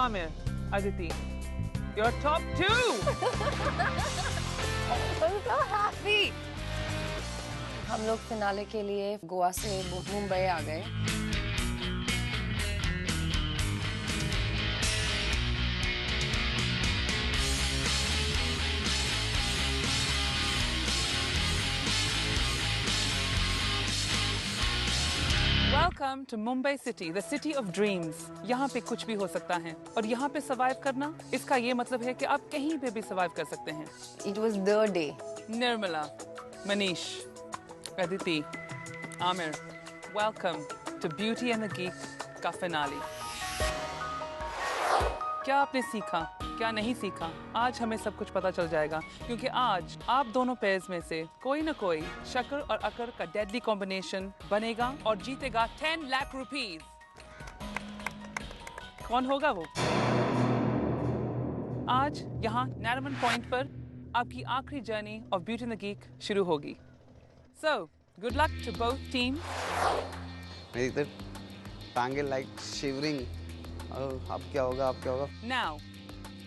Amir, Aditi, you're top 2. I'm so happy. हम लोग finale के लिए गोवा से मुंबई आ गए। Welcome to Mumbai City, the city of dreams. यहाँ पे कुछ भी हो सकता है और यहाँ पे survive करना, इसका ये मतलब है कि आप कहीं पे भी survive कर सकते हैं। It was the day. Nirmala, Manish, Aditi, Amir, welcome to Beauty and the Geek का finale. क्या आपने सीखा, क्या नहीं सीखा, आज हमें सब कुछ पता चल जाएगा क्योंकि आज आप दोनों पेयर्स में से कोई ना कोई शक्कर और अकर का डेडली कॉम्बिनेशन बनेगा और जीतेगा 10 लाख रुपीस। कौन होगा वो? आज यहाँ नैरमन पॉइंट पर आपकी आखिरी journey of beauty and the geek शुरू होगी। So, good luck to both teams. मेरी तो टांगे लाइक शिवरिंग। अब क्या होगा, अब क्या होगा? Now,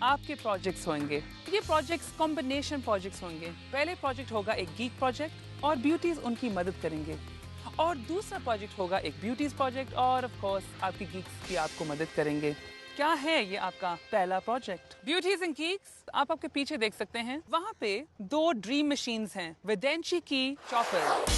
आपके प्रोजेक्ट्स होंगे। ये प्रोजेक्ट्स कॉम्बिनेशन प्रोजेक्ट्स होंगे। पहले प्रोजेक्ट होगा एक गीक प्रोजेक्ट और ब्यूटीज उनकी मदद करेंगे और दूसरा प्रोजेक्ट होगा एक ब्यूटीज प्रोजेक्ट और ऑफ कोर्स आपकी गीक्स भी आपको मदद करेंगे। क्या है ये आपका पहला प्रोजेक्ट? ब्यूटीज एंड गीक्स, आप आपके पीछे देख सकते हैं, वहाँ पे 2 ड्रीम मशीन्स हैं, विदेंशी की chopper.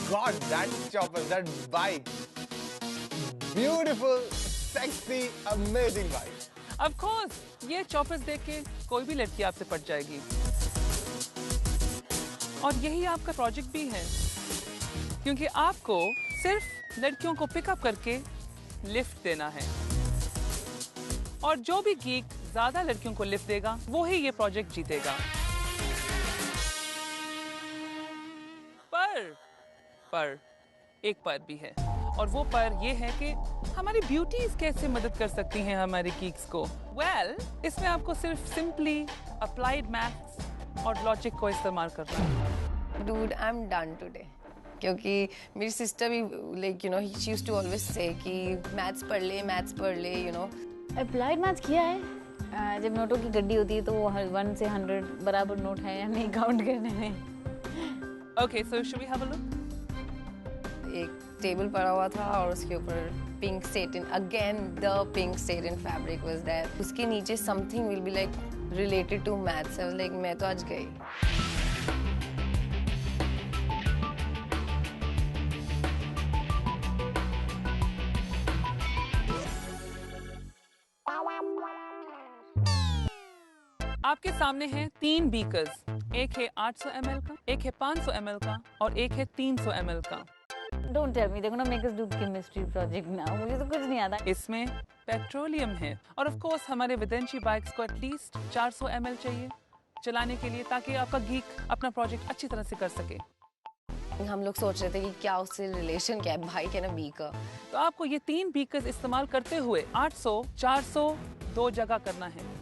God, that chopper, that bike. Beautiful, sexy, amazing bike. Of course, ये चॉपर्स देख के कोई भी लड़की आपसे पट जाएगी। और यही आपका प्रोजेक्ट भी है, क्योंकि आपको सिर्फ लड़कियों को पिकअप करके लिफ्ट देना है। और जो भी गीक ज्यादा लड़कियों को लिफ्ट देगा, वो ही ये प्रोजेक्ट जीतेगा। पर एक पर भी है और वो पर ये है कि हमारी ब्यूटीज कैसे मदद कर सकती हैं हमारे गीक्स को। इसमें आपको सिर्फ सिंपली अप्लाइड मैथ्स और लॉजिक को इस्तेमाल करना है। Dude, I'm done today. क्योंकि मेरी सिस्टर भी she used to always say कि मैथ्स पढ़ ले, अप्लाइड मैथ्स किया है। जब नोटों की गड्डी होती है तो वो 1 से 100 बराबर नोट है या नहीं काउंट करने में। Okay, so should we have a look? एक टेबल पड़ा हुआ था और उसके ऊपर pink satin, again the pink satin fabric was there. उसके नीचे something will be like related to maths. I was like मैं तो आज गई। आपके सामने हैं 3 बीकर्स, एक है 800 ml का, एक है 500 ml का और एक है 300 ml का। Don't tell me, they're gonna make us do chemistry project now. मुझे तो कुछ नहीं आता। इसमें पेट्रोलियम है और ऑफ कोर्स हमारे विदेंशी बाइक्स को एटलीस्ट 400 ml चाहिए चलाने के लिए, ताकि आपका गीक अपना प्रोजेक्ट अच्छी तरह से कर सके। हम लोग सोच रहे थे कि क्या उससे रिलेशन क्या है, भाई क्या ना बीकर। तो आपको ये 3 बीकर्स इस्तेमाल करते हुए 800, 400 2 जगह करना है।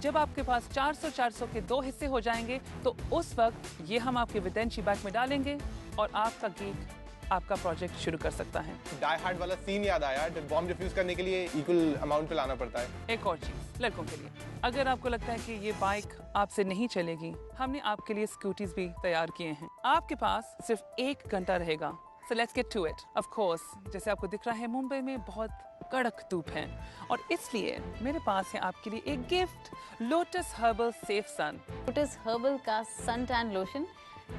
जब आपके पास 400 के 2 हिस्से हो जाएंगे तो उस वक्त ये हम आपके विदेंशी बैग में डालेंगे और आपका गीक आपका प्रोजेक्ट शुरू कर सकता है। डाई हार्ड वाला सीन याद आया, बॉम्ब डिफ्यूज करने के लिए इक्वल अमाउंट पे लाना पड़ता है। एक और चीज लड़कों के लिए, अगर आपको लगता है कि ये बाइक आपसे नहीं चलेगी, हमने आपके लिए स्कूटीज भी तैयार किए हैं। आपके पास सिर्फ 1 घंटा रहेगा। So let's get to it. Of course, जैसे आपको दिख रहा है मुंबई में बहुत कड़क धूप है और इसलिए मेरे पास है आपके लिए एक गिफ्ट, लोटस हर्बल सेफ सन। लोटस हर्बल का सन टैन लोशन,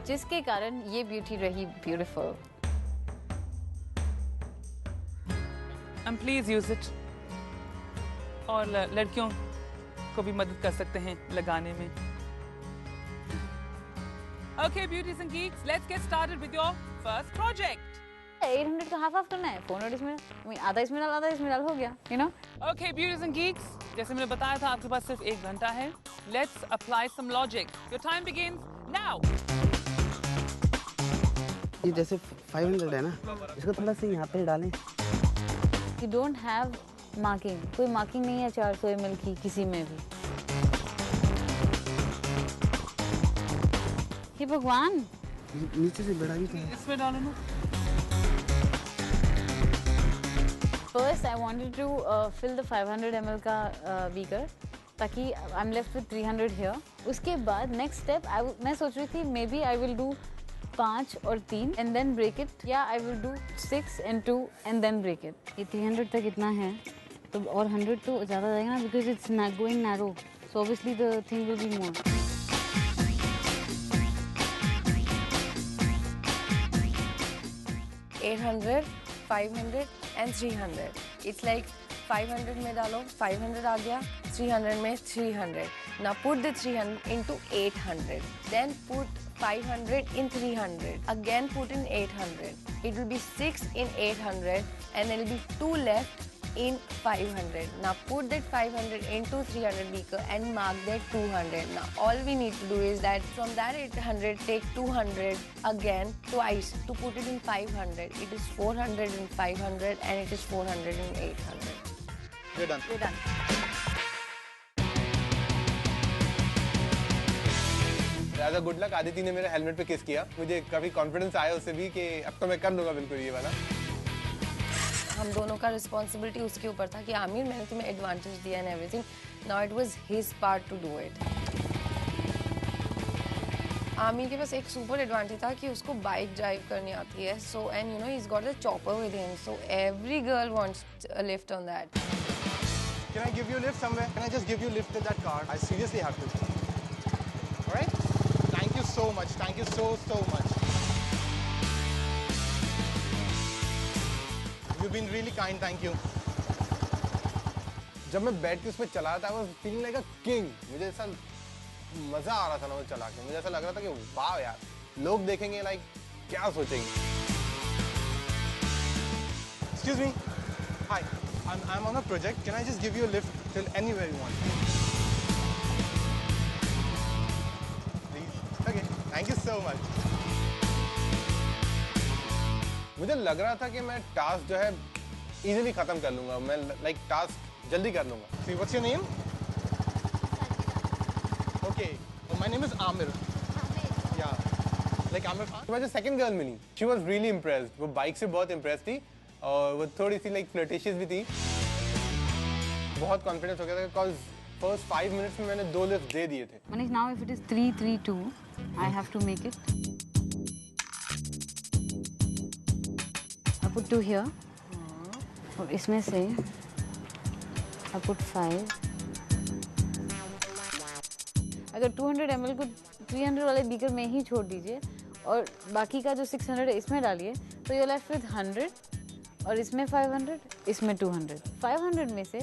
जिसके कारण ये ब्यूटी रही beautiful. And please use it. और लड़कियों को भी मदद कर सकते हैं लगाने में। Okay, beauties and geeks, let's get started with your first project. 800 का हाफ करना है, 400 इसमें आधा इसमें डाल, आधा इसमें डाल, हो गया, Okay, beauties and geeks, जैसे मैंने बताया था आपके पास सिर्फ 1 घंटा है। Let's apply some logic. Your time begins now. ये जैसे 500 है ना, इसको थोड़ा सा यहाँ पे डालें। You don't have मार्किंग, कोई मार्किंग नहीं है 400 ml की किसी में भी। हे भगवान, नीचे से बड़ा भी था। इसमें डालो ना। First, I wanted to fill the 500 ml का beaker, ताकि I'm left with 300 here. उसके बाद next step, मैं सोच रही थी maybe I will do 5 और 3 and then break it, या I will do 6 and 2 and then break it. ये 300 तक इतना है, तो और 100 तो ज़्यादा जाएगा ना, because it's not going narrow, so obviously the thing will be more. $800, 500 and 300. It's like 500 में डालो 500 आ गया, 300 में 300. Now put the 300 into 800. Then put 500 in 300. Again put in 800. It will be 6 in 800 and there will be 2 left in 500. Now put that 500 into 300 beaker and mark that 200. Now all we need to do is that from that 800 take 200 again twice to put it in 500. It is 400 in 500 and it is 400 in 800. We're done. We're done. As a good luck Aditi ने मेरे helmet पे किस किया। मुझे काफी confidence आया उससे भी कि अब तो मैं कर लूंगा बिल्कुल ये वाला। हम दोनों का रिस्पॉन्सिबिलिटी उसके ऊपर था कि आमिर मैंने तुम्हें एडवांटेज दिया and everything, now it was his part two do it. Aamir के पास एक सुपर एडवांटेज था कि उसको बाइक ड्राइव करनी आती है, so and you know he is got the chopper with him, so every girl wants a lift on that. Can I give you a lift somewhere? Can I just give you a lift to that car? I seriously have to. All right? Thank you so much. Thank you so much. You've been really kind. Thank you. जब मैं बैठ के उसमें चला था, I was feeling like a king. मुझे ऐसा मजा आ रहा था ना वो चला के। मुझे ऐसा लग रहा था कि वाह यार, लोग देखेंगे like क्या सोचेंगे। Excuse me. Hi. I'm on a project. Can I just give you a lift till anywhere you want? Please. Okay. Thank you so much. मुझे लग रहा था कि मैं टास्क जो है इजीली खत्म कर लूंगा। मैं like टास्क जल्दी कर लूंगा। See, what's your name? Okay. Oh, my name is Amir. Yeah. Like Amir Khan. मुझे सेकंड गर्ल मिली। She was really impressed. वो बाइक से बहुत impressed थी और वो थोड़ी सी like flirtatious भी थी। बहुत कॉन्फिडेंस हो गया था बिकॉज फर्स्ट 5 मिनट्स में मैंने 2 लिफ्ट दे दिए थे। Manish, now if it is 3-3-2, I have to make it. I put 2 here. और इसमें से I put 5. अगर 200 ml को 300 वाले बीकर में ही छोड़ दीजिए और बाकी का जो 600 है इसमें डालिए, तो you're left with 100 और इसमें 500, इसमें 200। 500 में से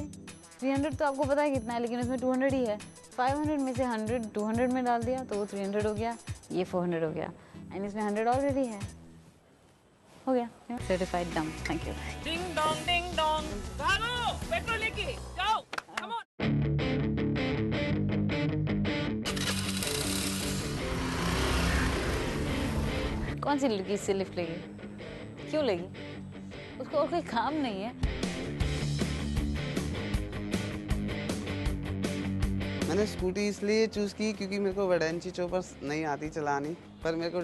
300 तो आपको पता है कितना है, लेकिन इसमें 200 ही है। 500 में से 100 200 में डाल दिया तो वो 300 हो गया, ये 400 हो गया एंड इसमें 100 ऑलरेडी है। हो गया, certified done. Thank you. Ding dong भागो पेट्रोल लेके जाओ, कम ऑन। कौन सी लड़की इससे लिफ्ट लेगी? क्यों लेगी? उसको और कोई काम नहीं है। मैंने स्कूटी इसलिए चूज़ की क्योंकि मेरे को वडेंची चोपर नहीं आती चलानी, पर मेरे को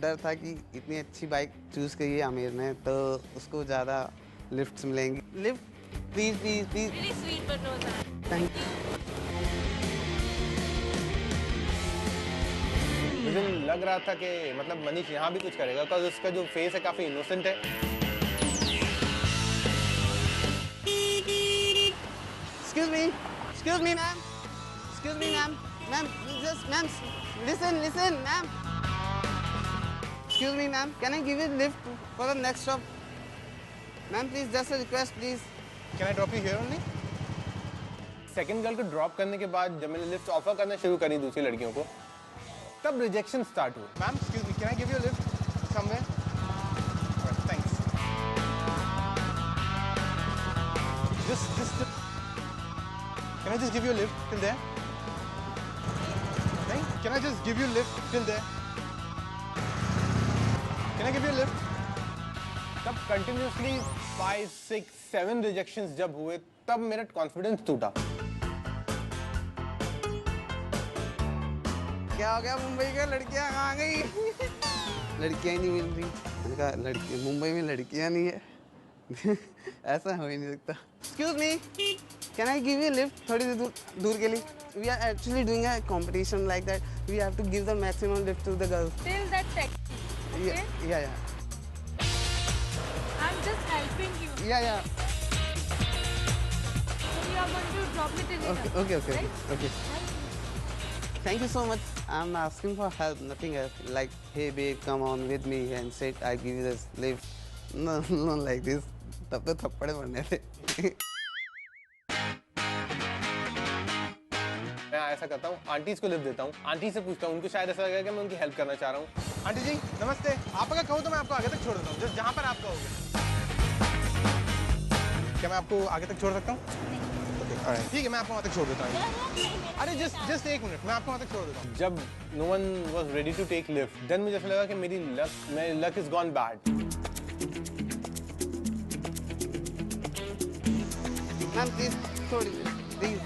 डर था कि इतनी अच्छी बाइक चूज़ की है आमिर ने तो उसको ज़्यादा लिफ्ट्स मिलेंगी। Lift please please please. Really sweet but no thanks. Thank you. मुझे लग रहा था कि मतलब मनीष यहाँ भी कुछ करेगा बिकॉज उसका जो फेस है काफी इनोसेंट है। Excuse me ma'am, excuse me ma'am, just ma'am, listen ma'am, excuse me ma'am, can I give you a lift for the next stop? Ma'am please, just a request please. Can I drop you here only? Second girl को drop करने के बाद जब मैंने lift offer करना शुरू करी दूसरी लड़कियों को, तब रिजेक्शन स्टार्ट हुए। Ma'am excuse me, can I give you a lift somewhere? Thanks. Just can I just give you a lift till there? नहीं, can I just give you a lift till there? Can I give you a lift? तब continuously 5, 6, 7 rejections जब हुए तब मेरा confidence टूटा। क्या हो गया मुंबई का, लड़कियां कहाँ गई? लड़कियां ही नहीं मिल रही। मैंने कहा लड़की मुंबई में लड़कियां नहीं है। ऐसा हो ही नहीं सकता। Excuse me, can I give you lift थोड़ी दूर के लिए? We are actually doing a competition like that, we have to give the maximum lift to the girls. Till that taxi. Okay? या I'm just helping you. या So you are going to drop me till here. okay Right? okay. Thank you so much. I'm asking for help, nothing else. Like, hey babe, come on with me and sit. I give you this lift. No, no, like this. तब तो थप्पड़ पड़ने थे। मैं ऐसा करता हूँ, aunties को लिफ्ट देता हूँ, आंटी से पूछता हूँ, उनको शायद ऐसा लगेगा कि मैं उनकी हेल्प करना चाह रहा हूँ। आंटी जी नमस्ते, आप अगर कहो तो मैं आपको आगे तक छोड़ देता हूँ, जहाँ पर आप कहोगे। क्या मैं आपको आगे तक छोड़ सकता हूँ? ठीक है, मैं आपको वहाँ तक छोड़ देता हूँ। अरे जस्ट एक मिनट, मैं आपको वहाँ तक छोड़ देता हूँ। जब no one was ready to take lift, then मुझे ऐसा लगा कि मेरी luck is gone bad. Ma'am please थोड़ी please.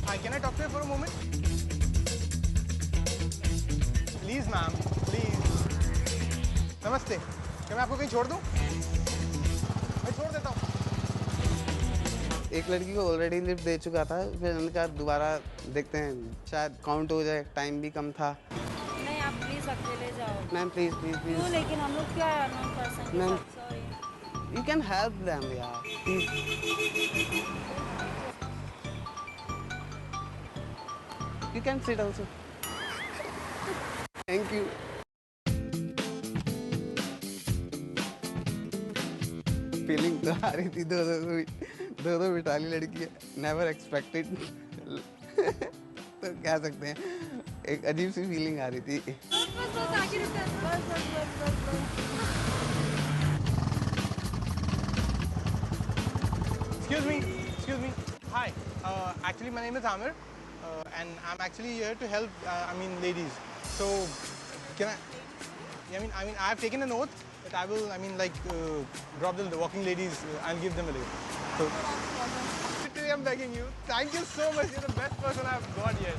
Hi, can I talk to you for a moment? Please, ma'am, please. नमस्ते, क्या मैं आपको कहीं छोड़ दूँ? मैं छोड़ देता हूँ। एक लड़की को ऑलरेडी लिफ्ट दे चुका था, फिर मैंने कहा दोबारा देखते हैं, शायद काउंट हो जाए, टाइम भी कम था। नहीं आप प्लीज अकेले जाओ। मैम प्लीज प्लीज क्यों? प्लीज, लेकिन हम लोग क्या है अननोन पर्सन के मैम। साथ, sorry. You can help them यार please. You can sit also. Thank you. Feeling तो आ रही थी, दो बिटाली लड़की है, never expected. तो क्या सकते हैं, एक अजीब सी फीलिंग आ रही थी। बस आगे रुक बस। Excuse me. Hi. Actually, my name is Amir, and I'm actually here to help. Ladies. So, can I? I have taken an oath that I will. Drop the walking ladies. I'll give them a lift. So, literally, I'm begging you. Thank you so much. You're the best person I've got yet.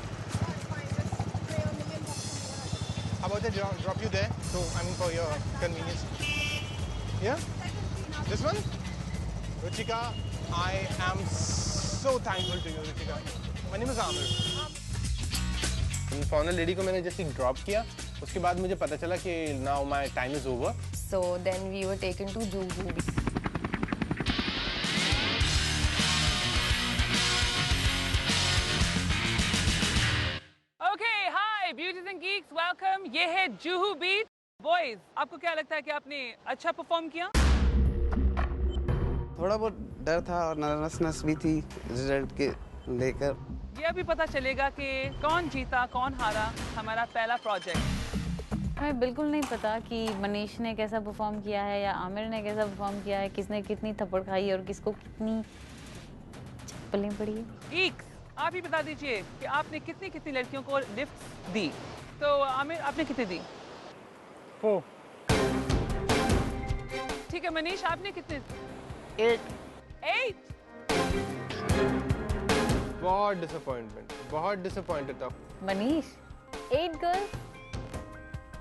How about I drop you there? So, for your convenience. Yeah. This one. Ruchika, I am so thankful to you, Ruchika. My name is Amir. Foreigner lady को मैंने just drop किया, उसके बाद मुझे पता चला कि now my time is over. So then we were taken to Juhu Beach. Okay, hi, beauties and geeks, welcome. ये है जुहू बीच। Boys, आपको क्या लगता है कि आपने अच्छा परफॉर्म किया? थोड़ा बहुत डर था और नर्वसनेस भी थी रिजल्ट के लेकर। ये अभी पता चलेगा कि कौन जीता कौन हारा हमारा पहला प्रोजेक्ट। हमें बिल्कुल नहीं पता कि मनीष ने कैसा परफॉर्म किया है या आमिर ने कैसा परफॉर्म किया है, किसने कितनी थप्पड़ खाई और किसको कितनी चप्पलें पड़ी है। Geeks, आप ही बता दीजिए कि आपने कितनी कितनी लड़कियों को लिफ्ट दी। तो आमिर आपने कितनी दी? 4 ठीक है मनीष आपने कितने? 8 बहुत डिसअपॉइंटेड था। Manish 8 girls?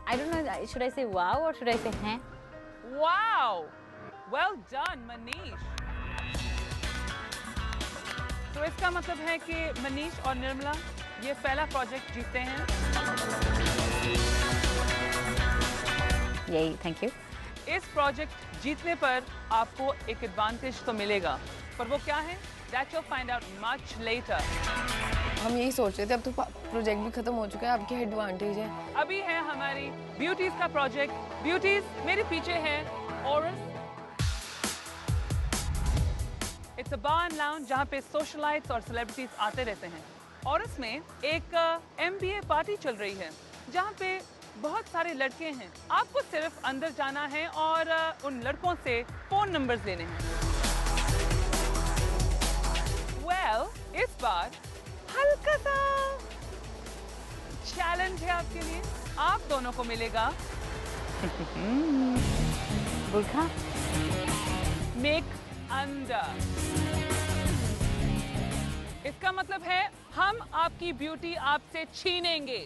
I don't know, should I say wow or should I say हैं? Wow! Well done Manish. तो इसका मतलब है कि मनीष और निर्मला ये पहला प्रोजेक्ट जीतते हैं। यही, थैंक यू। इस प्रोजेक्ट जीतने पर आपको एक एडवांटेज तो मिलेगा, पर वो क्या है? That you'll find out much later. हम यही सोच रहे थे, अब तो प्रोजेक्ट भी खत्म हो चुका है, अब क्या एडवांटेज है? अभी है हमारी ब्यूटीज का प्रोजेक्ट। ब्यूटीज मेरे पीछे है Aurus. It's a bar and lounge जहाँ पे सोशलाइट्स और सेलिब्रिटीज आते रहते हैं। ऑरस में एक MBA पार्टी चल रही है जहाँ पे बहुत सारे लड़के हैं। आपको सिर्फ अंदर जाना है और उन लड़कों से फोन नंबर्स लेने हैं। इस बार हल्का सा चैलेंज है आपके लिए। आप दोनों को मिलेगा बुरखा। Make under. इसका मतलब है हम आपकी ब्यूटी आपसे छीनेंगे।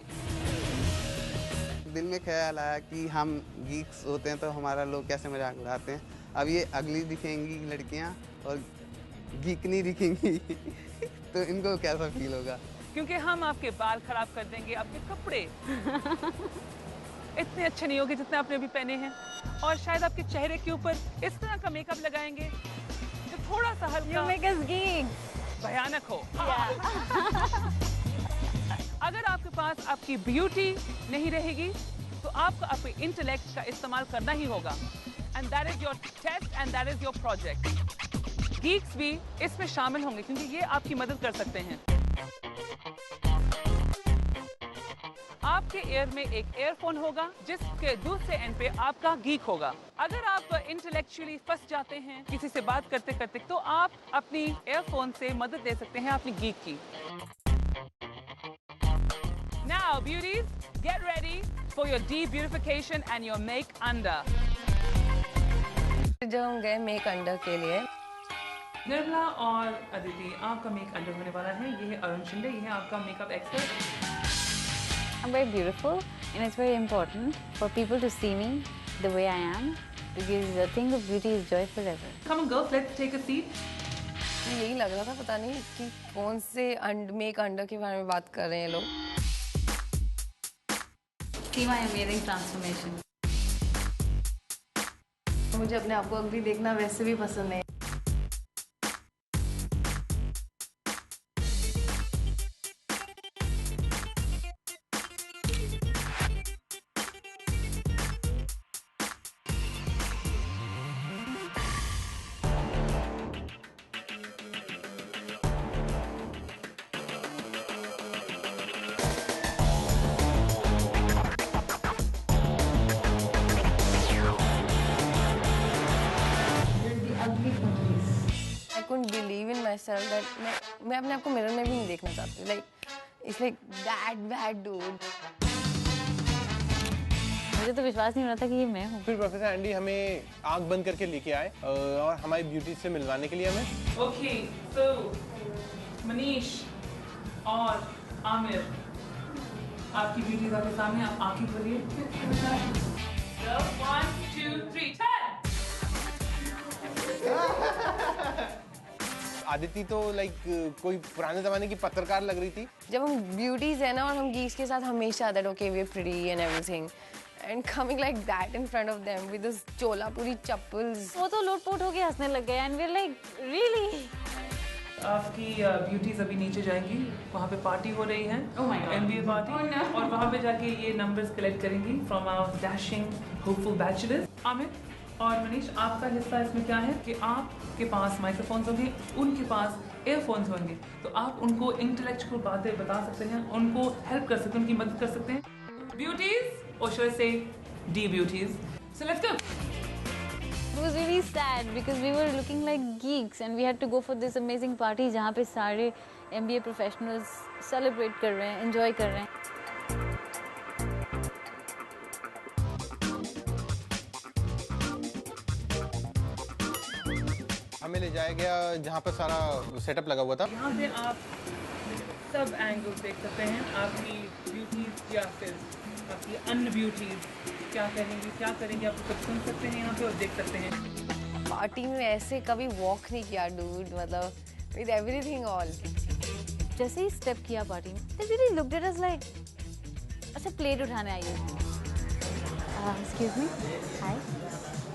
दिल में ख्याल आया कि हम गीक्स होते हैं तो हमारा लोग कैसे मजाक उड़ाते हैं। अब ये अगली दिखेंगी लड़कियां और गीक नहीं दिखेंगी तो इनको कैसा फील होगा। क्योंकि हम आपके बाल खराब कर देंगे, आपके कपड़े इतने अच्छे नहीं होंगे जितने आपने अभी पहने हैं, और शायद आपके चेहरे के ऊपर इस तरह का मेकअप लगाएंगे जो थोड़ा सा You हल्का make us geeks. भयानक हो। अगर आपके पास आपकी ब्यूटी नहीं रहेगी तो आपको अपने इंटेलेक्ट का इस्तेमाल करना ही होगा, and that is your test and that is your project. Geeks भी इसमें शामिल होंगे क्योंकि ये आपकी मदद कर सकते हैं। आपके एयर में एक एयरफोन होगा जिसके दूसरे एंड पे आपका गीक होगा। अगर आप इंटेलेक्चुअली फंस जाते हैं किसी से बात करते करते तो आप अपनी एयरफोन से मदद ले सकते हैं अपनी गीक की। Now, beauties, get ready for your de-beautification and your make under. जब हम गए मेक अंडर के लिए, निर्मला और अदिति, आपका मेक अंडर होने वाला है। ये है अरुण शिंदे, ये है आपका makeup expert. I'm very beautiful, and it's very important for people to see me the way I am, because the thing of beauty is joy forever. Come on, girls, let's take a seat. यही लग रहा था, पता नहीं कि कौन से make under के बारे में बात कर रहे हैं लोग। See my amazing transformation. मुझे अपने आप को अगली देखना वैसे भी पसंद है। I couldn't believe in myself that मैं अपने आप को मिरर में भी नहीं देखना चाहती। Like it's like that bad dude. मुझे तो विश्वास नहीं हो रहा था कि ये मैं हूँ। फिर प्रोफेसर एंडी हमें आंख बंद करके लेके आए और हमारी ब्यूटी से मिलवाने के लिए हमें। Okay, so मनीष और आमिर, आपकी ब्यूटी आपके सामने, आप आंखें खोलिए। 1, 2, 3, turn! आदिति तो लाइक कोई पुराने जमाने की पत्रकार लग रही थी। जब हम ब्यूटीज है ना और हम गीक्स के साथ हमेशा that okay we're pretty and everything and coming like that in front of them with this चोला पूरी चप्पल्स। वो तो लोटपोट होके हंसने लग गए, and we're like really? आपकी ब्यूटीज अभी नीचे जाएंगी, वहाँ पे पार्टी हो रही है, Oh my God. MBA party, और वहाँ पे जाके ये नंबर्स कलेक्ट करेंगी from our dashing hopeful bachelors. Aamir और मनीष, आपका हिस्सा इसमें क्या है कि आपके पास माइक्रोफोन्स होंगे, उनके पास एयरफोन्स होंगे, तो आप उनको इंटेलेक्चुअल बातें बता सकते हैं, उनको हेल्प कर सकते हैं, उनकी मदद कर सकते हैं। Beauties, or should I say de-beauties? So let's go. It was really sad because we were looking like geeks and we had to go for this amazing party जहाँ पे सारे MBA professionals celebrate कर रहे हैं, enjoy कर रहे हैं। हमें ले जाया गया जहाँ पर सारा सेटअप लगा हुआ था। यहाँ से आप सब एंगल्स देख सकते हैं, आपकी ब्यूटीज या फिर आपकी अन्य ब्यूटीज क्या करेंगी, क्या करेंगी, आप सब सुन सकते हैं यहाँ पे और देख सकते हैं। पार्टी में ऐसे कभी वॉक नहीं किया डूड, मतलब with everything all. जैसे ही स्टेप किया पार्टी में, they really looked at us like, अच्छा प्लेट उठाने आई है। Excuse me, hi,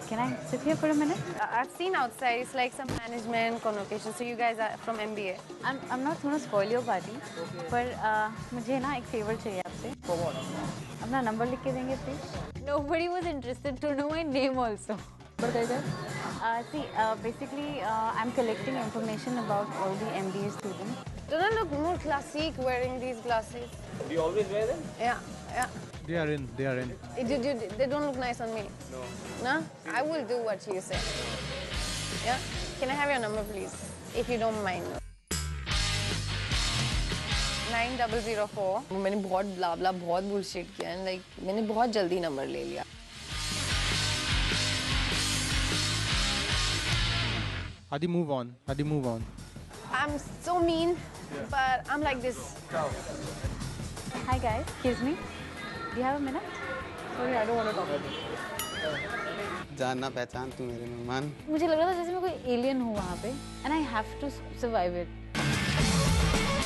can I sit here for a minute? I've seen outside it's like some management convocation, so you guys are from MBA. I'm not gonna spoil your party, पर मुझे ना एक favor चाहिए आपसे। For what? अपना number लिख के देंगे please. Nobody was interested to know my name also. See, basically, I'm collecting information about all the MBA students. Don't I look more classic wearing these glasses? Do you always wear them? Yeah, yeah. They are in. They They don't look nice on me. No. No? I will do what you say. Yeah? Can I have your number, please? If you don't mind. 9004. मैंने बहुत blah blah बहुत bullshit किया and like मैंने बहुत जल्दी number ले लिया। Adi, move on. Adi, move on. I'm so mean, but I'm like this. Hi guys, excuse me. Do you have a minute? Sorry, I don't want to talk with you. जानना पहचान तू मेरे मेहमान। मुझे लग रहा था जैसे मैं कोई एलियन हूँ वहाँ पे and I have to survive it.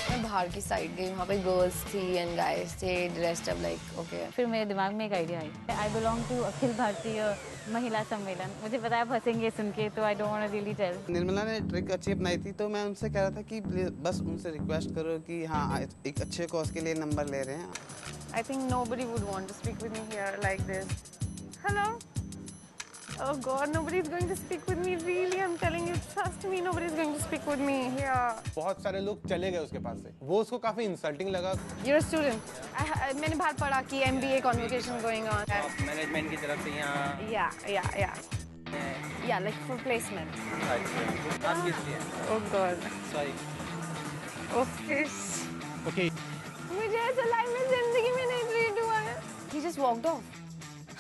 मैं बाहर की साइड गई, वहाँ पे गर्ल्स थी एंड गाइस थे ड्रेस्ड अप लाइक ओके। फिर मेरे दिमाग में एक idea I. I belong to Akhil Bharatiya महिला सम्मेलन। मुझे पता है आप हंसेंगे सुन के, तो I don't want to really tell. Nirmala ने ट्रिक अच्छी अपनाई थी, तो मैं उनसे कह रहा था कि बस उनसे रिक्वेस्ट करो कि हाँ एक अच्छे कॉज के लिए नंबर ले रहे हैं। I think nobody would want to speak with me here like this. Hello? Oh God, nobody is going to speak with me. Really, I'm telling you, trust me, nobody is going to speak with me here. बहुत सारे लोग चले गए उसके पास से, वो उसको काफी इंसल्टिंग लगा। You're a student. मैंने बाहर पढ़ा कि MBA convocation going on. Management की तरफ से यहाँ Yeah, like for placement. आप किस लिए? Oh God. Sorry. Okay. Okay. मुझे ऐसा लाइफ में जिंदगी में नहीं ट्रीट हुआ है। He just walked off.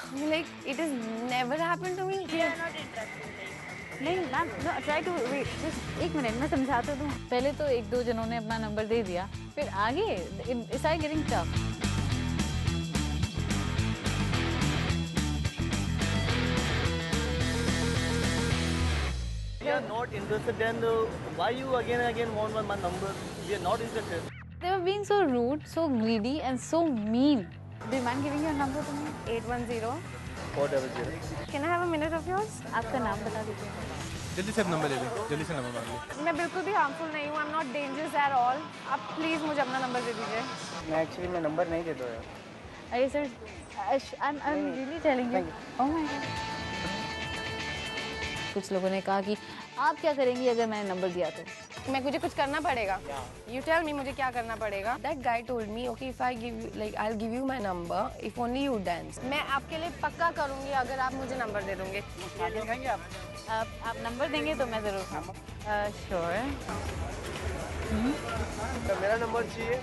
I'm like, it has never happened to me. नहीं ma'am, try to wait just एक मिनट, मैं समझाता दूँ। पहले तो एक दो जनों ने अपना नंबर दे दिया, फिर आगे it's I getting tough. We are not interested, then why you again and again want my number? We are not interested. They were being so rude, so greedy and so mean. Do you mind giving your number to me? 810. 400. Can I have a minute of yours? आपका नाम बता दीजिए। जल्दी से number ले लो, जल्दी से number मांग लो। मैं बिल्कुल भी हार्मफुल नहीं हूँ। I'm not dangerous at all. आप प्लीज मुझे अपना नंबर दे दीजिए। मैं एक्चुअली मैं नंबर नहीं देता यार। अरे sir, I'm really telling you. Oh my God. कुछ लोगों ने कहा कि आप क्या करेंगी अगर मैंने नंबर दिया तो? मुझे कुछ करना पड़ेगा। You tell me मुझे क्या करना पड़ेगा? That guy told me, okay, if I give you, like, I'll give you my number if only you dance. मैं आपके लिए पक्का करूँगी अगर आप मुझे नंबर दे दोगे। खाएंगे आप नंबर देंगे तो मैं ज़रूर श्योर। मेरा नंबर चाहिए।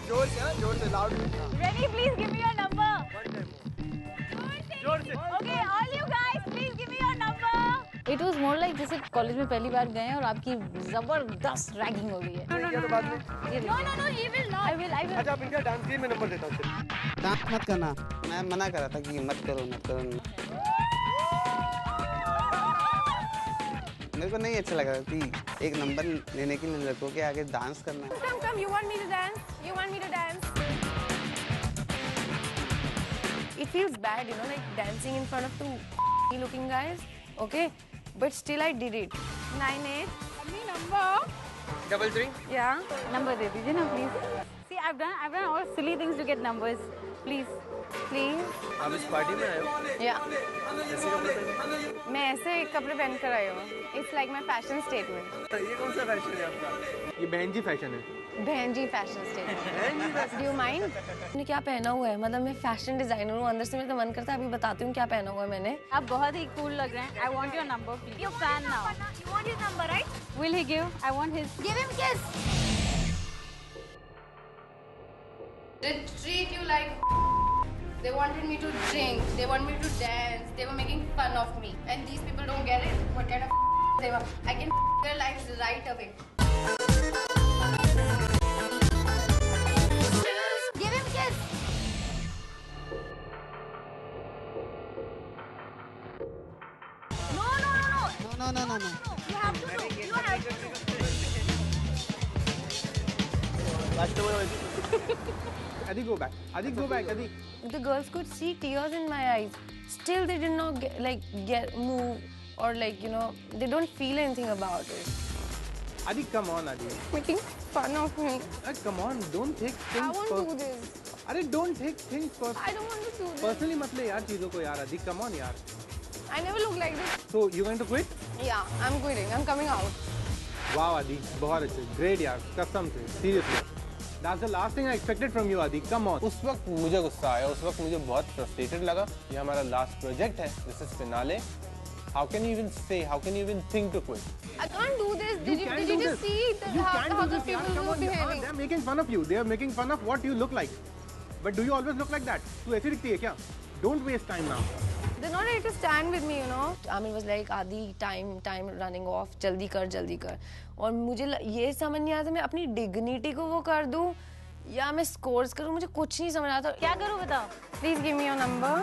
जोर से loud. Ready, please give me your number. जोर से। Okay, all you guys, please give me your number. It was more like जैसे कॉलेज में पहली बार गए हैं और आपकी जबरदस्त रैगिंग हो गई है। तो बाद में। No, he will not. I will. अच्छा आप इनका डांस के मैं नंबर देता हूँ। डांस मत करना, मैं मना कर रहा था कि मत करो। मेरे को नहीं अच्छा लगा कि एक नंबर लेने के लिए लड़कों के आगे डांस करना। Come, you want me to dance? You want me to dance? It feels bad, you know, like dancing in front of two looking guys. Okay, but still I did it. 98. Me number. 33. Yeah. Number दे दीजिए ना please. See, I've done all silly things to get numbers. Please. आप इस party में आए हो? Yeah. ऐसे कपड़े पहने? मैं ऐसे कपड़े पहन कर आई हूँ। It's like my fashion statement. ये कौन सा फैशन है आपका? ये बहन जी फैशन है। बहन जी fashion statement. Do you mind? मैंने क्या पहना हुआ है? मतलब मैं fashion designer हूँ। अंदर से मेरा मन करता है अभी बताती हूँ क्या पहना हुआ है मैंने। आप बहुत ही cool लग रहे हैं। I want your number, please. Your fan now. You want his number, right? Will he give? I want his. Give him kiss. They treat you like. They wanted me to drink. They want me to dance. They were making fun of me. And these people don't get it. What kind of they were? I can their lives right away. Give him kiss. No. No. You have to do. You have to do. Adi, go back. Adi. The girls could see tears in my eyes. Still, they did not get move or like they don't feel anything about it. Adi, come on, Adi. Making fun of me. Come on, don't take things. I won't do this. अरे don't take things personally. I don't want to do this. Personally मत ले यार चीजों को यार Adi, come on यार. I never look like this. So you going to quit? Yeah, I'm quitting. I'm coming out. Wow Adi, बहुत अच्छे, great यार, कसम से, seriously. That's the last thing I expected from you Adi. Come on. उस वक्त मुझे गुस्सा आया, उस वक्त मुझे बहुत frustrated लगा. ये हमारा last project है, this is finale. How can you even say? How can you even think to quit? I can't do this. Did you just see how the people were behaving? They're making fun of you. They are making fun of what you look like. But do you always look like that? तू ऐसी दिखती है क्या? Don't waste time now. They're not ready to stand with me, you know. Amir was like, "Adi, time running off. जल्दी कर." और मुझे ये समझ नहीं आता मैं अपनी dignity को वो कर दूँ या मैं scores करूँ, मुझे कुछ नहीं समझ आता। क्या करूँ बताओ? Please give me your number.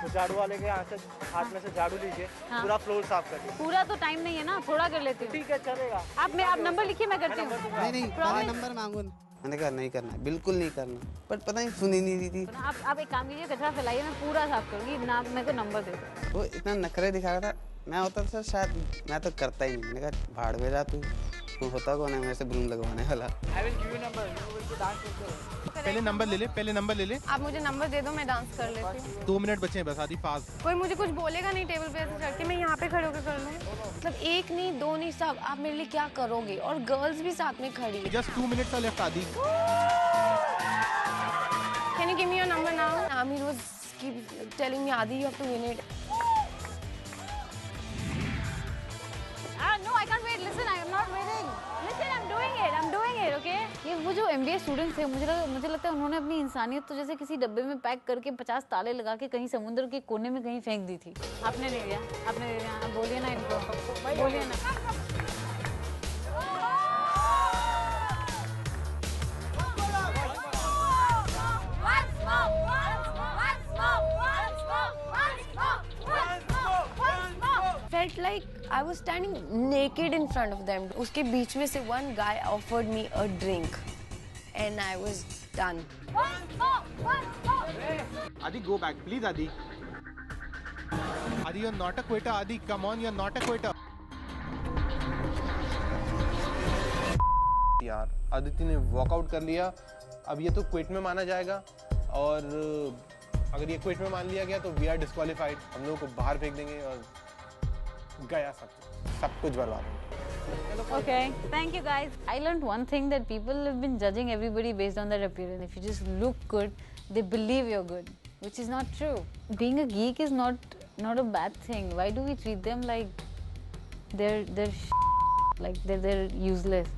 तो झाड़ू वाले के हाथ में से झाड़ू लीजिए, पूरा फ्लोर साफ कर दीजिए। पूरा तो टाइम नहीं है ना, थोड़ा कर लेती हूँ। ठीक है, चलेगा। आप नंबर लिखिए, मैं करती हूँ। नहीं मैं नंबर मांगू ना। मैंने कहा नहीं करना, बिल्कुल नहीं करना, पर पता नहीं सुनी नहीं रही थी। आप एक काम कीजिए, कचरा फैलाइए, मैं पूरा साफ करूँगी ना, मेरे को नंबर दे दो। वो इतना नखरे दिखा रहा था, मैं होता तो शायद मैं तो करता ही नहीं। मैंने कहा भाड़ में जा तू होता कौन है मेरे से ब्लूम लगवाने वाला। I will give you number. You will dance with the. पहले नंबर ले ले। आप मुझे नंबर दे दो, मैं डांस कर लेती हूँ। 2 मिनट बचे हैं बस, आदि फास्ट। कोई मुझे कुछ बोलेगा नहीं टेबल पे ऐसे चढ़ के, मैं यहाँ पे खड़े होकर कर लूँ। मतलब एक नहीं, दो नहीं, सब आप मेरे लिए क्या करोगे? और गर्ल्स भी साथ में खड़ी है। Just 2 minutes are left, Adi. Can you give me your number now? Amir was keep telling me, Adi, you have to win it. No, I can't wait. Listen, I am not waiting. Listen, I'm doing it, okay? ये वो जो MBA students थे, मुझे लगता है उन्होंने अपनी इंसानियत तो जैसे किसी डब्बे में पैक करके 50 ताले लगा के कहीं समुद्र के कोने में कहीं फेंक दी थी। आपने नहीं दिया, आप बोलिए ना इनको, बोलिए ना। Felt like I was standing naked in front of them. उसके बीच में से one guy offered me a drink, and I was done. Adi, go back, please, Adi. Adi, you're not a quitter. Adi, come on, you're not a quitter. यार आदित्य ने walkout कर लिया, अब ये तो क्विट में माना जाएगा, और अगर ये क्विट में मान लिया गया तो वी आर डिस्क्वालीफाइड। हम लोगों को बाहर फेंक देंगे और गया सब कुछ बर्बाद। Okay, thank you guys. I learned one thing, that people have been judging everybody based on their appearance. If you just look good, they believe you're good, which is not true. Being a geek is not a bad thing. Why do we treat them like they're like they're useless?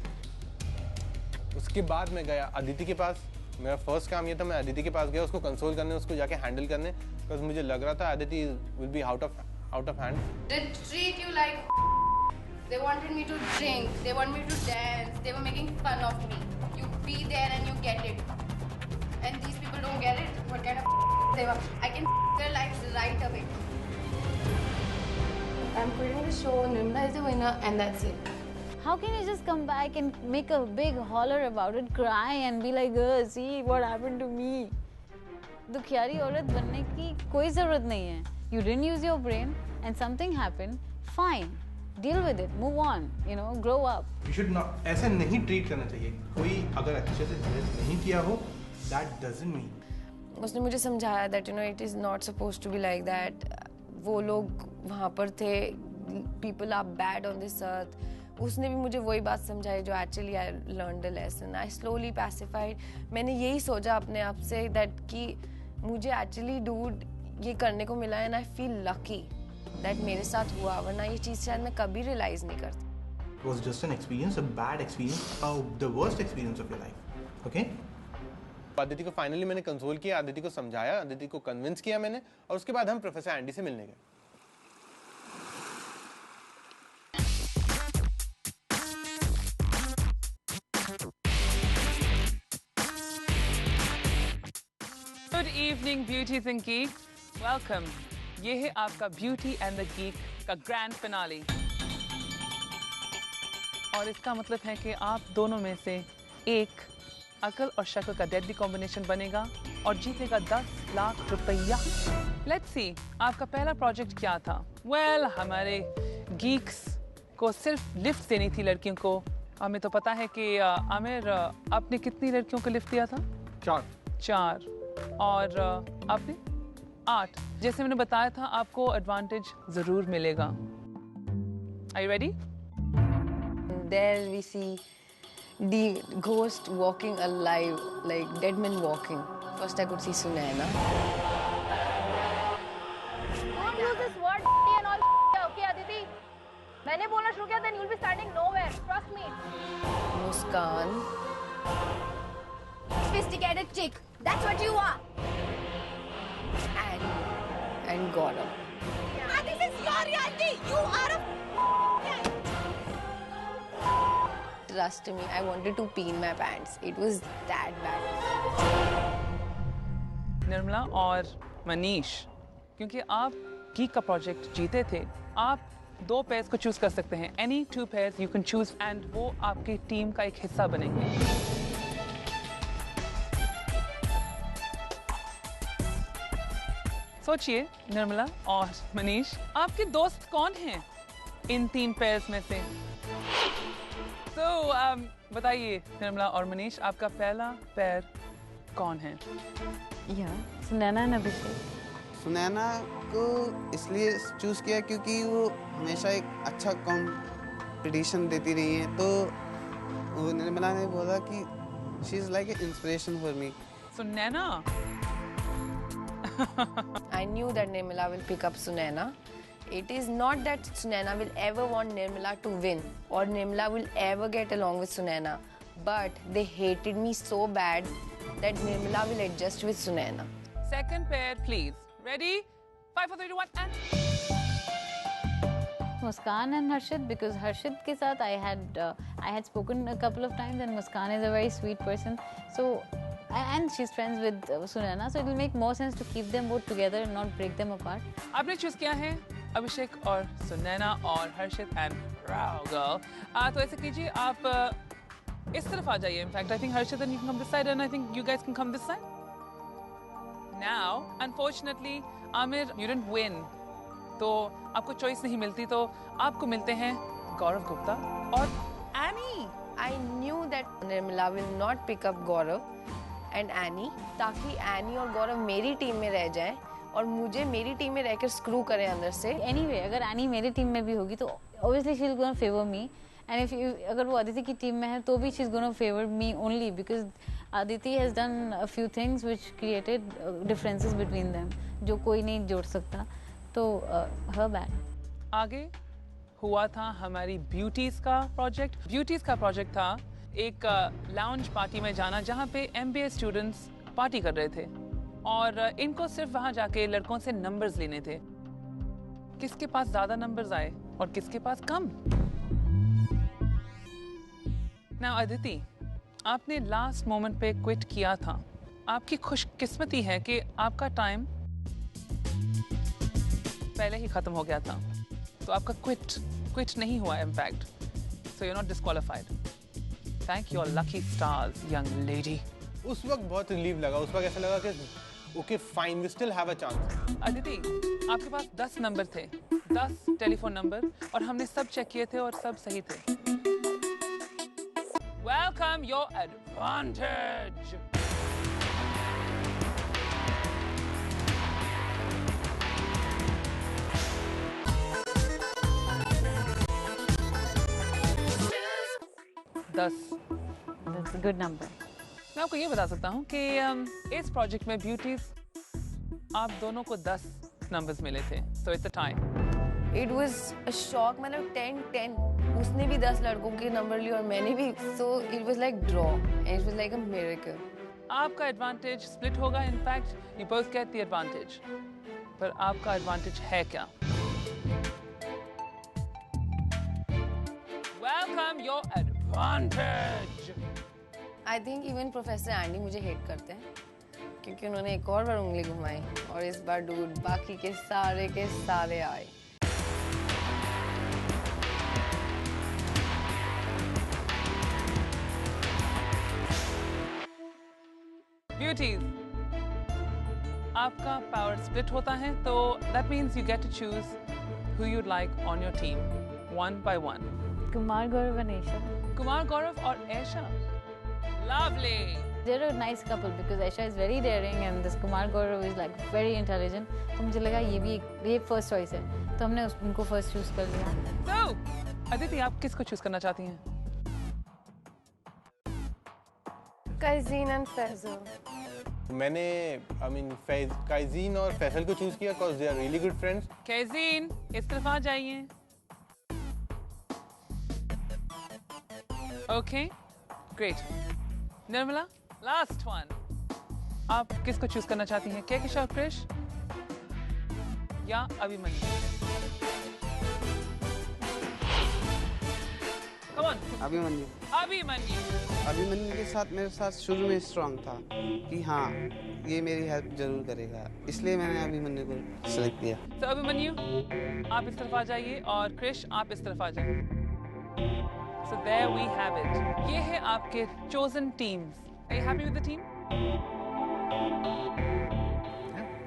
उसके बाद मैं गया अदिति के पास। मेरा first काम ये था, मैं अदिति के पास गया उसको कंसोल करने, उसको जाके हैंडल करने, बिकॉज मुझे लग रहा था Aditi will be out of hand. They treat you like they wanted me to drink, they want me to dance, they were making fun of me. You be there and you get it. And these people don't get it. What kind of they were? I can their lives right away. I'm quitting the show, Nirmala is the winner, and that's it. How can you just come back and make a big holler about it, cry and be like, see what happened to me? दुखियारी औरत बनने की कोई जरूरत नहीं है. You didn't use your brain and something happened. Fine, deal with it, move on. You know, grow up. You should not, ऐसे नहीं ट्रीट करना चाहिए. कोई अगर अच्छे से ड्रेस नहीं किया हो, that doesn't mean. उसने मुझे समझाया that you know it is not supposed to be like that. वो लोग वहाँ पर थे. People are bad on this earth. उसने भी मुझे वही बात समझाई जो actually I learned the lesson. I slowly pacified. मैंने यही सोचा अपने आप से that कि मुझे actually dude ये करने को मिला and I feel lucky that मेरे साथ हुआ, वरना ये चीज़ शायद मैं कभी realize नहीं करती. It was just an experience, a bad experience, the worst experience of your life. Okay? Aditi को फाइनली मैंने कंसोल किया, आदिति को समझाया, आदिति को कन्विंस किया मैंने, और उसके बाद हम प्रोफेसर एंडी से मिलने गए। Good evening, beauties and geeks. Welcome. ये है आपका Beauty and the Geek का ग्रैंड फिनाले। और इसका मतलब है कि आप दोनों में से एक अकल और शक्ल का डेडली कॉम्बिनेशन बनेगा और जीतेगा 10 लाख रुपया। Let's see, आपका पहला प्रोजेक्ट क्या था? Well, हमारे गीक्स को सिर्फ लिफ्ट देनी थी लड़कियों को। हमें तो पता है कि आमिर आपने कितनी लड़कियों को लिफ्ट दिया था? 4। और आपने 8। जैसे मैंने बताया था आपको एडवांटेज जरूर मिलेगा। Are you ready? There we see the ghost walking alive, like dead men walking. First I could see Sunaina. Don't use this word and all. Okay, Aditi. मैंने बोलना शुरू किया, then you'll be standing nowhere. Trust me. Muskan. sophisticated chick. That's what you are. And Gaurav. This is your reality. You are a Trust me, I wanted to pee in my pants. It was that bad. Nirmala और मनीष, क्योंकि आप geek का project जीते थे, आप 2 pairs को choose कर सकते हैं. Any 2 pairs you can choose and वो आपकी टीम का एक हिस्सा बनेंगे. सोचिए निर्मला और मनीष, आपके दोस्त कौन हैं इन 3 पेयर्स में से? तो बताइए निर्मला और मनीष, आपका पहला पेयर कौन है? सुनैना एंड अभिषेक. सुनैना को इसलिए चूज़ किया क्योंकि वो हमेशा एक अच्छा कंपटीशन देती रही है, तो वो निर्मला ने बोला कि she is like a inspiration for me. Sunaina. I knew that Nirmala will pick up Sunaina. It is not that Sunaina will ever want Nirmala to win or Nirmala will ever get along with Sunaina. But they hated me so bad that Nirmala will adjust with Sunaina. Second pair, please. Ready? 5, 4, 3, 2, 1, and... Muskan and Harshit, because Harshit ke saath I had spoken a couple of times, and Muskan is a very sweet person. So, and she's friends with Sunaina, so it will make more sense to keep them both together and not break them apart. आपने choose किया है अभिषेक और सुनैना और हर्षित and Rahul. तो ऐसे कीजिए, आप इस तरफ आ जाइए. In fact I think Harshit and you can come this side, and I think you guys can come this side. Now unfortunately Aamir, you didn't win, तो आपको चॉइस नहीं मिलती, तो आपको मिलते हैं गौरव गुप्ता और any. I knew that Nirmala will not pick up Gaurav and Annie, ताकि Annie और गौरव मेरी टीम में रह जाएं और मुझे मेरी टीम में रहकर स्क्रू करें अंदर से. Anyway, अगर एनी मेरी टीम में भी होगी तो obviously she is going to favor me, and if अगर वो अदिति की टीम में है तो भी she is going to favor me only because Aditi has done a few things which created differences between them जो कोई नहीं जोड़ सकता, तो her bad. आगे हुआ था हमारी ब्यूटीज का प्रोजेक्ट. ब्यूटीज का प्रोजेक्ट था एक लाउंज पार्टी में जाना जहाँ पे MBA स्टूडेंट्स पार्टी कर रहे थे और इनको सिर्फ वहाँ जाके लड़कों से नंबर्स लेने थे. किसके पास ज़्यादा नंबर्स आए और किसके पास कम. ना अदिति, आपने लास्ट मोमेंट पे क्विट किया था. आपकी खुशकिस्मती है कि आपका टाइम पहले ही खत्म हो गया था, तो आपका क्विट नहीं हुआ impact, so you are not disqualified. Thank your lucky stars young lady. उस वक्त बहुत रिलीफ लगा. उस वक्त ऐसा लगा कि okay fine, we still have a chance. Aditi, आपके पास 10 नंबर थे, 10 टेलीफोन नंबर, और हमने सब चेक किए थे और सब सही थे. Welcome your advantage. That's a good number. मैं आपको ये बता सकता हूँ कि इस प्रोजेक्ट में ब्यूटीज आप दोनों को 10 नंबर्स मिले थे, so it's a tie. It was a shock. मतलब 10-10. उसने भी 10 लड़कों के नंबर लिए और मैंने भी, so it was like draw and it was like a miracle. आपका एडवांटेज स्प्लिट होगा. In fact you both get the advantage, पर आपका एडवांटेज है क्या? Welcome your advantage. I think even professor Andy मुझे हेट करते हैं क्योंकि उन्होंने एक और बार उंगली घुमाई और इस बार डूड बाकी के सारे आए. ब्यूटीज, आपका पावर स्प्लिट होता है, तो that means you get to choose who you'd like on your team, 1 by 1. Kumar, Gaurav and Aisha. Kumar, Gaurav और Aisha. Lovely. They're a nice couple because Aisha is very daring and this Kumar Gaurav is like very intelligent. तो मुझे लगा ये first choice है, तो हमने उनको first choose कर लिया. So, अदिति, आप किसको चूज करना चाहती हैं? Kaizeen and Faisal. मैंने काइजीन और फैसल को चूज किया because they are really good friends. कैजीन, इस तरफ आ जाइए. Okay, great. Nirmala, last one, आप किसको चूज करना चाहती हैं, केकेशा और क्रिश या अभिमन्यु? Come on. अभिमन्यु। अभिमन्यु के साथ मेरे साथ शुरू में स्ट्रांग था कि हाँ ये मेरी हेल्प जरूर करेगा, इसलिए मैंने अभिमन्यु को सेलेक्ट किया। तो अभिमन्यु आप इस तरफ आ जाइए और क्रिश आप इस तरफ आ जाइए। So there we have it. ये है आपके chosen teams. Are you happy with the team?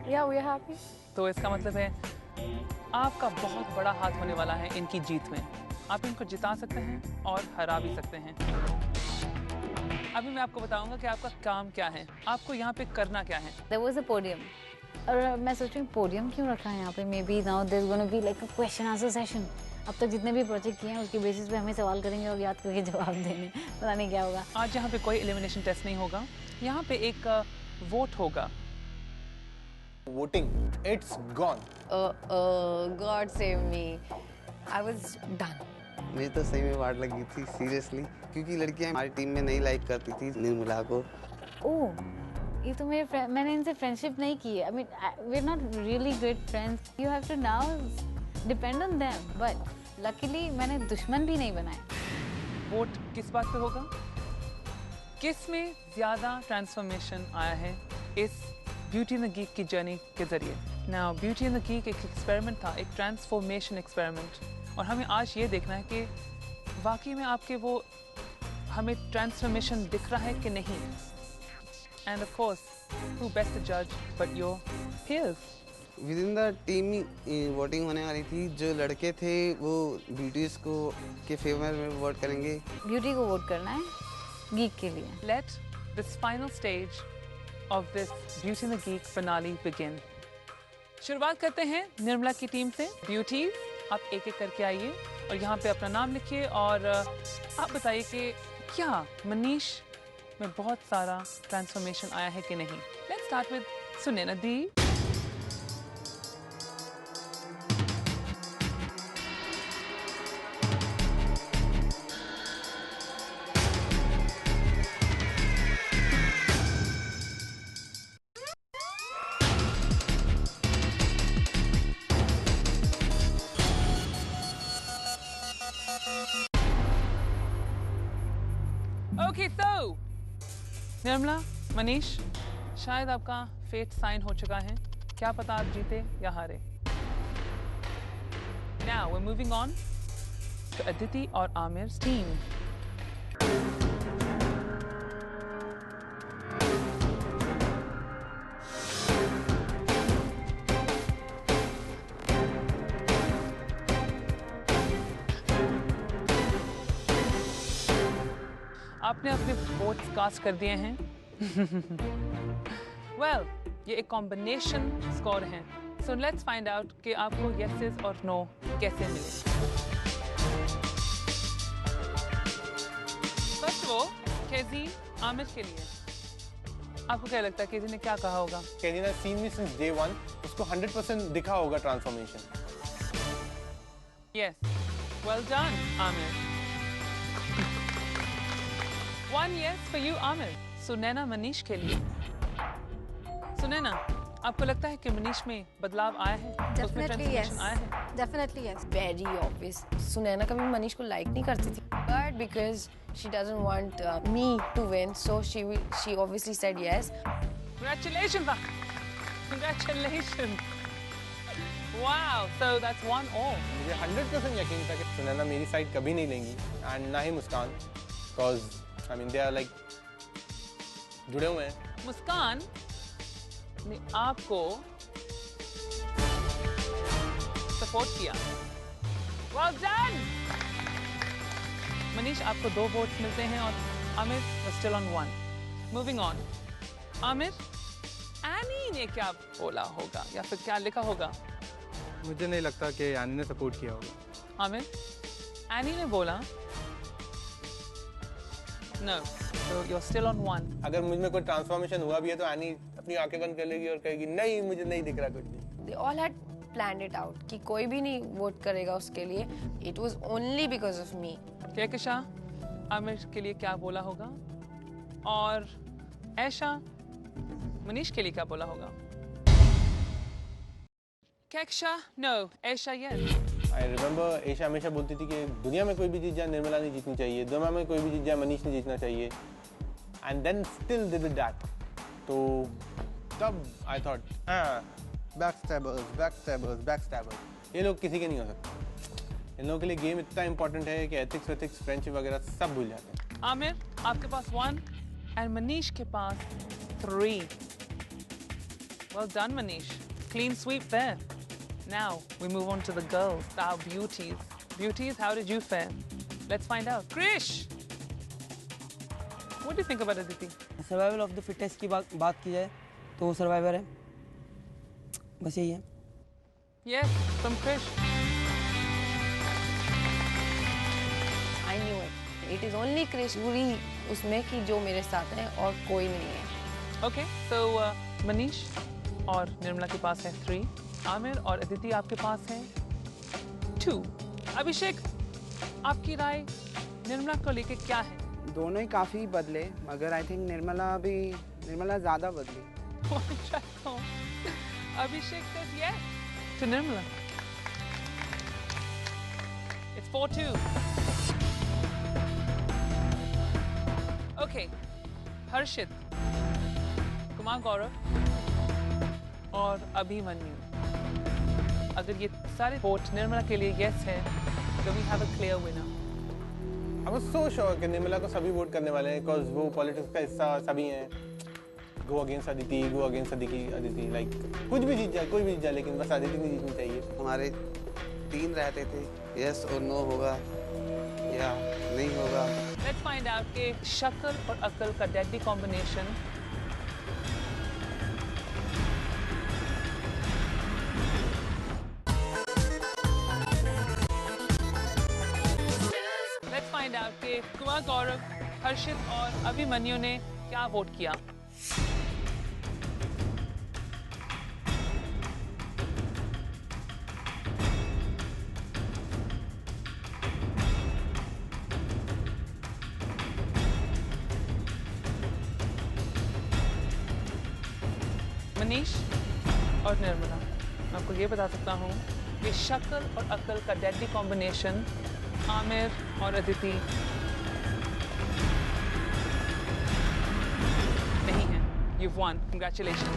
Yeah, we are happy. तो इसका मतलब है आपका बहुत बड़ा हाथ होने वाला है इनकी जीत में। आप इनको जिता सकते हैं और हरा भी सकते हैं। अभी मैं आपको बताऊंगा कि आपका काम क्या है, आपको यहाँ पे करना क्या है। There was a podium. और मैं सोच रही हूँ पोडियम क्यों रखा है यहाँ पे? May be now there is gonna be like a question answer session. अब तक जितने भी प्रोजेक्ट किए हैं उसके बेसिस पे हमें सवाल करेंगे और याद करके जवाब देने, पता नहीं क्या होगा। आज यहाँ पे कोई एलिमिनेशन टेस्ट नहीं होगा, यहाँ पे एक वोट होगा। Voting, it's gone. God save me. I was done. मुझे तो सही में वाट लगी थी सीरियसली, क्योंकि लड़कियां हमारी टीम में नहीं लाइक करती थी निर्मला को। ओह, ये तो मैंने इनसे फ्रेंडशिप नहीं की है। I mean we are not really great friends. You have to now depend on them, but luckily मैंने दुश्मन भी नहीं बनाए। वोट किस बात पे होगा? किस में ज़्यादा ट्रांसफॉर्मेशन आया है इस ब्यूटी एंड द गीक की जर्नी के जरिए? Now beauty and the geek एक एक्सपेरिमेंट था, एक ट्रांसफॉर्मेशन एक्सपेरिमेंट, और हमें आज ये देखना है कि वाकई में आपके वो हमें ट्रांसफॉर्मेशन दिख रहा है कि नहीं। End of course who best to judge but your peers? With in the team voting होने वाली थी। जो लड़के थे वो ब्यूटीज को के फेवर में वोट करेंगे। ब्यूटी को वोट करना है गीक के लिए। Let this final stage of this Beauty and the Geek finale begin. शुरुआत करते हैं निर्मला की टीम से। ब्यूटीज आप एक एक करके आइए और यहाँ पे अपना नाम लिखिए और आप बताइए कि क्या मनीष में बहुत सारा ट्रांसफॉर्मेशन आया है कि नहीं। Let's start with Sunaina the. Okay, so Nirmala, Manish, शायद आपका फेट साइन हो चुका है। क्या पता आप जीते या हारे। Now we're moving on to Aditi और आमिर's team. आपने अपने वोट्स कास्ट कर दिए हैं। Well, ये एक कॉम्बिनेशन स्कोर है। So let's find out कि आपको yeses और no कैसे मिले। First of all, KG Aamir के लिए आपको क्या लगता है केजी ने क्या कहा होगा? Kenny has seen me since day one. उसको 100% दिखा होगा transformation. Yes. Well done, Amir. One yes for you, Amir. Sunaina Manish के लिए। सुनैना, आपको लगता है कि मनीष में बदलाव आया है? उसमें transformation आया है? Definitely yes. Very obvious. Sunaina कभी मनीष को लाइक नहीं करती थी, but because she doesn't want me to win, so she obviously said yes. Congratulations! Congratulations! Wow! So that's 1-all. मुझे 100% यकीन था कि सुनैना मेरी साइड कभी नहीं लेंगी and ना ही मुस्कान, because I mean they are like जुड़े हुए हैं। मुस्कान ने आपको सपोर्ट किया। Well done! मनीष, आपको 2 वोट्स मिलते हैं और Aamir was still on 1. Moving on. Aamir, any ने क्या बोला होगा या फिर क्या लिखा होगा? मुझे नहीं लगता कि एनी ने सपोर्ट किया होगा। आमिर, एनी ने बोला No, so you're still on 1. अगर मुझ में कोई ट्रांसफॉर्मेशन हुआ भी है तो एनी अपनी आंखें बंद कर लेगी और कहेगी नहीं मुझे नहीं दिख रहा कुछ भी। They all had planned it out कि कोई भी नहीं वोट करेगा उसके लिए। It was only because of me. केकेशा, Aamir के लिए क्या बोला होगा? और ऐशा मनीष के लिए क्या बोला होगा? कैक्शा no, Aisha yes. I remember Aisha हमेशा बोलती थी कि दुनिया में कोई भी जीत जाए निर्मला नहीं जीतनी चाहिए, दुनिया में कोई भी जीत जाए मनीष नहीं जीतना चाहिए। And then still they did that. तो तब I thought backstabbers, ये लोग किसी के नहीं हो सकते। इन लोगों के लिए गेम इतना इम्पोर्टेंट है कि एथिक्स फ्रेंडशिप वगैरह सब भूल जाते हैं। आमिर आपके पास 1 and मनीष के पास 3. Well done Manish. Clean sweep there. Now we move on to the girls, our beauties. Beauties, how did you fare? Let's find out. Krish! What do you think about Aditi? Survival of the fittest की बात की जाए तो वो survivor है, बस यही है। Yes, from Krish. I knew it. It is only Krish पूरी उसमें कि जो मेरे साथ है और कोई नहीं है। Okay, so Manish और निर्मला के पास है 3. आमिर और अदिति आपके पास है 2. अभिषेक, आपकी राय निर्मला को लेके क्या है? दोनों ही काफ़ी बदले, मगर आई थिंक निर्मला ज़्यादा बदली। Abhishek says yes to Nirmala. It's 4-2. Okay, Harshit, Kumar Gaurav और अभिमन्यु। अगर ये सारे वोट निर्मला के लिए yes है, तो we have a clear winner. I was so sure कि निर्मला को सभी वोट करने वाले हैं because वो पॉलिटिक्स का हिस्सा सभी हैं। Go against Aditi, go against Aditi, like कुछ भी जीत जाए, कोई भी जीत जाए, लेकिन बस अदिति नहीं जीतनी चाहिए। हमारे 3 रहते थे, यस और नो होगा या नहीं होगा। Let's find out कि शक्ल और अकल का deadly combination Let's find out कि कुमार गौरव, हर्षित और अभिमन्यु ने क्या वोट किया। मनीष और निर्मला, मैं आपको ये बता सकता हूँ कि शक्ल और अकल का डेडली कॉम्बिनेशन आमिर और अदिति नहीं है। You've won. Congratulations.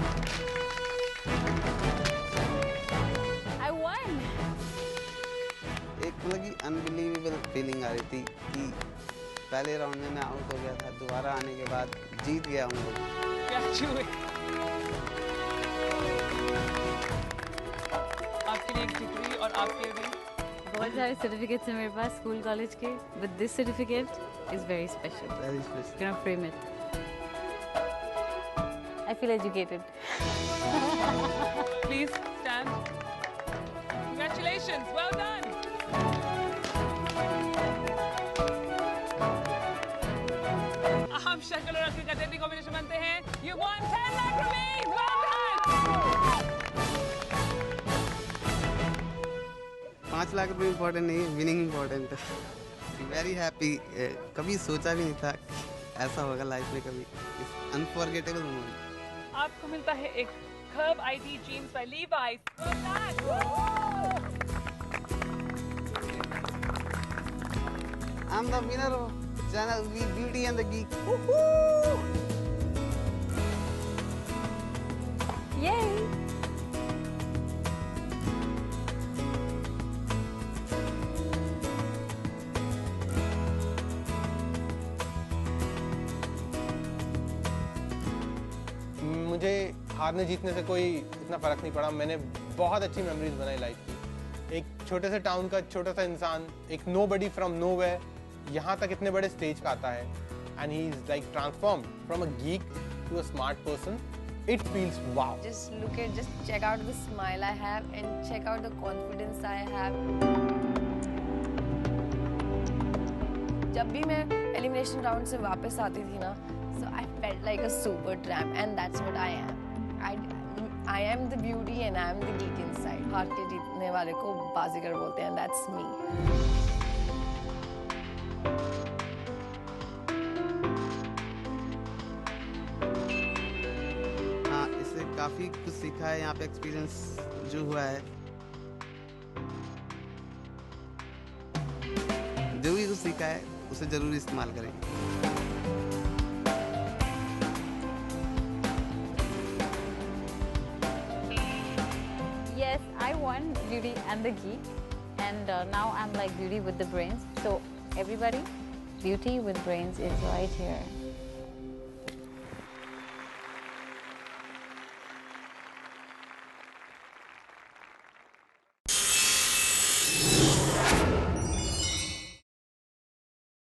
I won. एक मतलब कि अनबिलीवेबल फीलिंग आ रही थी कि पहले राउंड में मैं आउट हो गया था, दोबारा आने के बाद जीत गया हूँ। आपके लिए एक डिग्री और आपके लिए बहुत सारे सर्टिफिकेट्स हैं मेरे पास स्कूल कॉलेज के, but this certificate is very special. Very special. Can I frame it? I feel educated. Please stand. Congratulations. Well done. हम शक्ल और अकल का डेडली कॉम्बिनेशन बनते हैं। You won 10 lakh rupees. Well done. 5 lakh रुपये इम्पोर्टेंट नहीं, विनिंग इम्पोर्टेंट है। Very happy. कभी सोचा भी नहीं था ऐसा होगा लाइफ में कभी। Unforgettable moment. आपको मिलता है एक Curve ID jeans by Levi's. Well done. I'm the winner of channel Beauty and the Geek. Yay! मुझे हारने जीतने से कोई इतना फ़र्क नहीं पड़ा। मैंने बहुत अच्छी मेमोरीज बनाई लाइफ की। एक छोटे से टाउन का छोटा सा इंसान, एक नोबडी फ्रॉम नोवेयर, यहाँ तक इतने बड़े स्टेज का आता है, and he is like transformed from a geek to a smart person. It feels wow. Just check out the smile I have and check out the confidence I have. जब भी मैं elimination round से वापस आती थी ना, so I felt like a super tramp, and that's what I am. I am the beauty and I am the geek inside. हार के जीतने वाले को बाजीगर बोलते हैं, that's me. काफ़ी कुछ सीखा है यहाँ पे, एक्सपीरियंस जो हुआ है, जो भी कुछ सीखा है उसे ज़रूर इस्तेमाल करेंगे। Yes, I won beauty and the geek, and now I'm like beauty with the brains. So everybody, beauty with brains is right here.